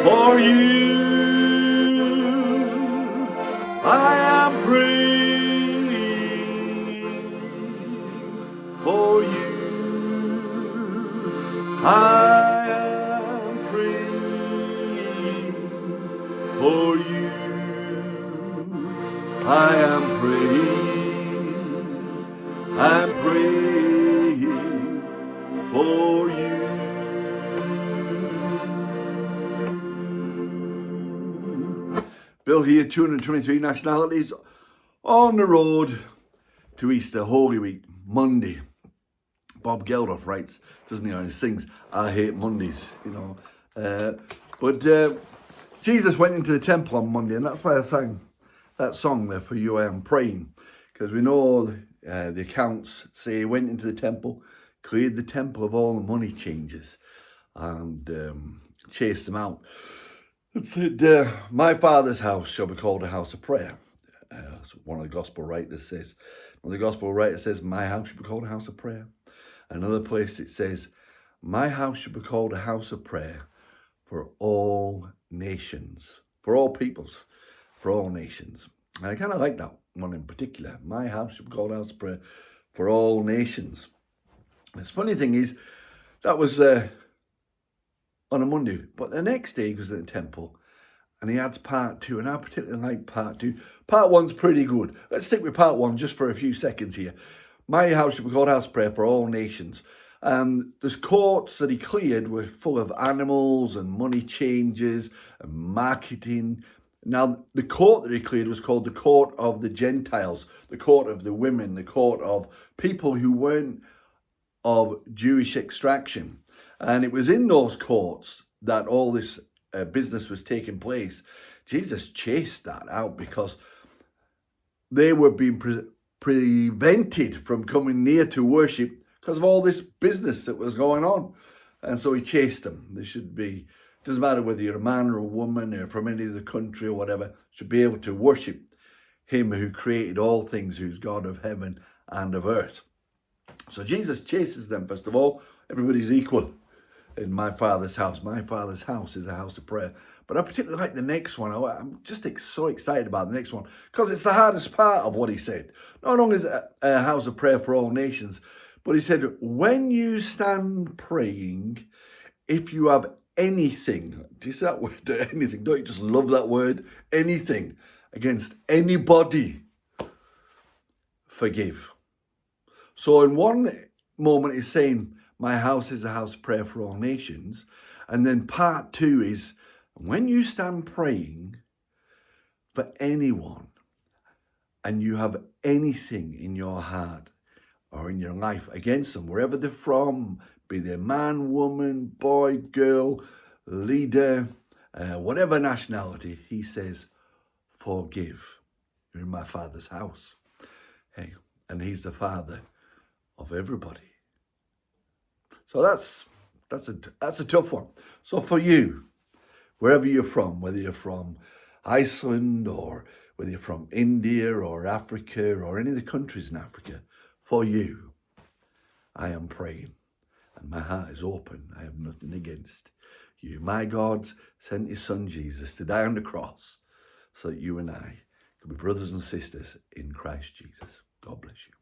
For you, I am praying. For you, I am praying. For you, I am praying. I'm praying for you. Bill here, 223 nationalities on the road to Easter, Holy Week, Monday. Bob Geldof writes, doesn't he, and he sings, I hate Mondays, you know. But Jesus went into the temple on Monday, and that's why I sang that song there, For You I Am Praying, because we know the accounts say he went into the temple, cleared the temple of all the money changers, and chased them out. It said, my Father's house shall be called a house of prayer. That's what one of the gospel writers says. One of the gospel writer says, my house should be called a house of prayer. Another place it says, my house should be called a house of prayer for all nations, for all peoples, for all nations. And I kind of like that one in particular. My house should be called a house of prayer for all nations. The funny thing is, that was on a Monday, but the next day he goes to the temple and he adds part two, and I particularly like part two. Part one's pretty good. Let's stick with part one just for a few seconds here. My house should be called house of prayer for all nations. There's courts that he cleared were full of animals and money changers and marketing. Now, the court that he cleared was called the court of the Gentiles, the court of the women, the court of people who weren't of Jewish extraction. And it was in those courts that all this business was taking place. Jesus chased that out because they were being prevented from coming near to worship because of all this business that was going on. And so he chased them. They should be, doesn't matter whether you're a man or a woman or from any other country or whatever, should be able to worship him who created all things, who's God of heaven and of earth. So Jesus chases them, first of all. Everybody's equal in my Father's house. My Father's house is a house of prayer. But I particularly like the next one. I'm just so excited about the next one because it's the hardest part of what he said. Not only is it a house of prayer for all nations, but he said, when you stand praying, if you have anything, do you see that word, anything? Don't you just love that word? Anything against anybody, forgive. So in one moment he's saying, my house is a house of prayer for all nations. And then part two is, when you stand praying for anyone and you have anything in your heart or in your life against them, wherever they're from, be they man, woman, boy, girl, leader, whatever nationality, he says, forgive. You're in my Father's house. Hey, and he's the Father of everybody. So that's a tough one. So for you, wherever you're from, whether you're from Iceland or whether you're from India or Africa or any of the countries in Africa, for you, I am praying and my heart is open. I have nothing against you. My God sent his son Jesus to die on the cross so that you and I could be brothers and sisters in Christ Jesus. God bless you.